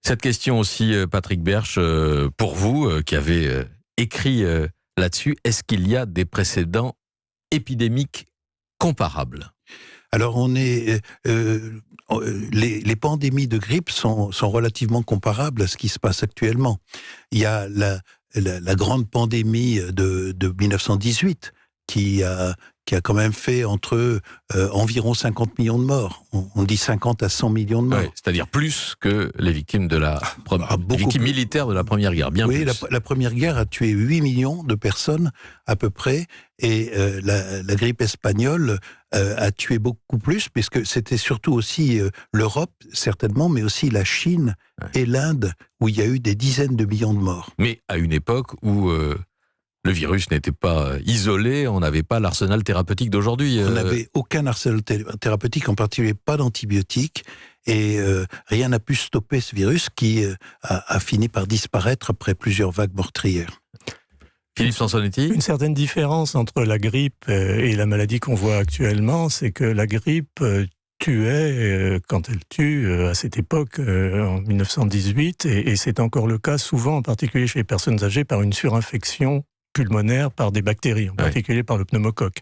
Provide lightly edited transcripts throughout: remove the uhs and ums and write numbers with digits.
Cette question aussi, Patrick Berche, pour vous, qui avez écrit là-dessus, est-ce qu'il y a des précédents épidémiques comparables ? Alors, les pandémies de grippe sont relativement comparables à ce qui se passe actuellement. Il y a la grande pandémie de 1918 qui a quand même fait environ 50 millions de morts. On dit 50 à 100 millions de morts. Ouais, c'est-à-dire plus que les victimes militaires de la Première Guerre, bien oui, plus. La Première Guerre a tué 8 millions de personnes à peu près, et la grippe espagnole a tué beaucoup plus, puisque c'était surtout aussi l'Europe, certainement, mais aussi la Chine et l'Inde, où il y a eu des dizaines de millions de morts. Mais à une époque où le virus n'était pas isolé, on n'avait pas l'arsenal thérapeutique d'aujourd'hui. On n'avait aucun arsenal thérapeutique, en particulier pas d'antibiotiques, et rien n'a pu stopper ce virus qui a fini par disparaître après plusieurs vagues meurtrières. Philippe Sansonetti ? Une certaine différence entre la grippe et la maladie qu'on voit actuellement, c'est que la grippe tuait, quand elle tue, à cette époque, en 1918, et c'est encore le cas souvent, en particulier chez les personnes âgées, par une surinfection pulmonaire par des bactéries, en particulier par le pneumocoque.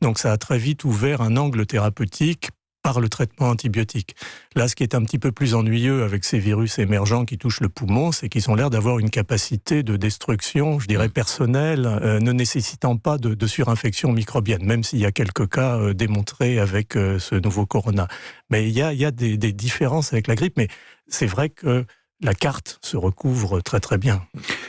Donc ça a très vite ouvert un angle thérapeutique par le traitement antibiotique. Là, ce qui est un petit peu plus ennuyeux avec ces virus émergents qui touchent le poumon, c'est qu'ils ont l'air d'avoir une capacité de destruction, je dirais personnelle, ne nécessitant pas de surinfection microbienne, même s'il y a quelques cas démontrés avec ce nouveau corona. Mais il y a des différences avec la grippe, mais c'est vrai que la carte se recouvre très très bien.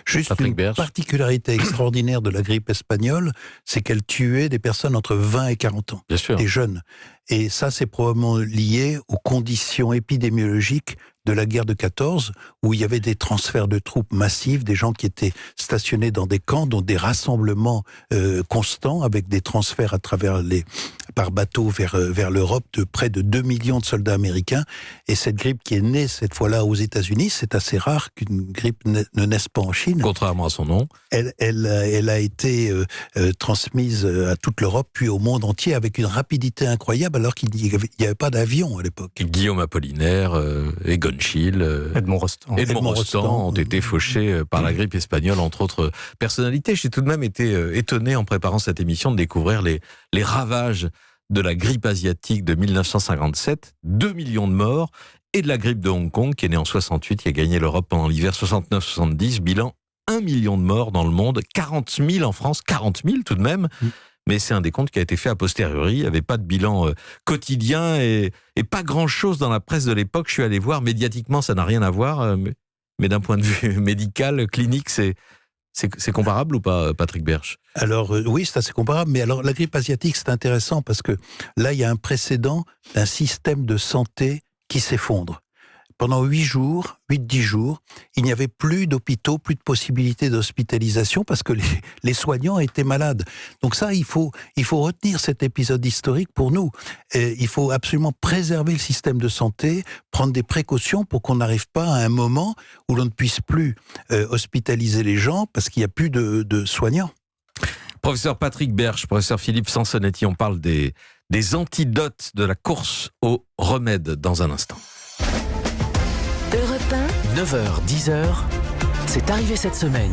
Juste une particularité extraordinaire de la grippe espagnole, c'est qu'elle tuait des personnes entre 20 et 40 ans, des jeunes. Et ça, c'est probablement lié aux conditions épidémiologiques de la guerre de 14, où il y avait des transferts de troupes massifs, des gens qui étaient stationnés dans des camps, dont des rassemblements constants, avec des transferts par bateau vers l'Europe de près de 2 millions de soldats américains. Et cette grippe qui est née cette fois-là aux États-Unis, c'est assez rare qu'une grippe ne naisse pas en Chine. Contrairement à son nom. Elle a été transmise à toute l'Europe, puis au monde entier, avec une rapidité incroyable, alors qu'il n'y avait pas d'avion à l'époque. Guillaume Apollinaire, Egon Schiele, Edmond Rostand ont été fauchés par la grippe espagnole, entre autres personnalités. J'ai tout de même été étonné en préparant cette émission de découvrir les ravages de la grippe asiatique de 1957, 2 millions de morts, et de la grippe de Hong Kong, qui est née en 68, qui a gagné l'Europe pendant l'hiver 69-70, bilan 1 million de morts dans le monde, 40 000 en France, 40 000 tout de même. Mais c'est un décompte qui a été fait a posteriori. Il n'y avait pas de bilan quotidien et pas grand-chose dans la presse de l'époque. Je suis allé voir, médiatiquement, ça n'a rien à voir. Mais d'un point de vue médical, clinique, c'est comparable ou pas, Patrick Berche ? Alors oui, c'est assez comparable. Mais alors la grippe asiatique, c'est intéressant parce que là, il y a un précédent d'un système de santé qui s'effondre. Pendant 8-10 jours, il n'y avait plus d'hôpitaux, plus de possibilités d'hospitalisation parce que les soignants étaient malades. Donc ça, il faut retenir cet épisode historique pour nous. Et il faut absolument préserver le système de santé, prendre des précautions pour qu'on n'arrive pas à un moment où l'on ne puisse plus hospitaliser les gens parce qu'il n'y a plus de soignants. Professeur Patrick Berche, professeur Philippe Sansonetti, on parle des antidotes de la course aux remèdes dans un instant. Europe 1, 9h, 10h, c'est arrivé cette semaine.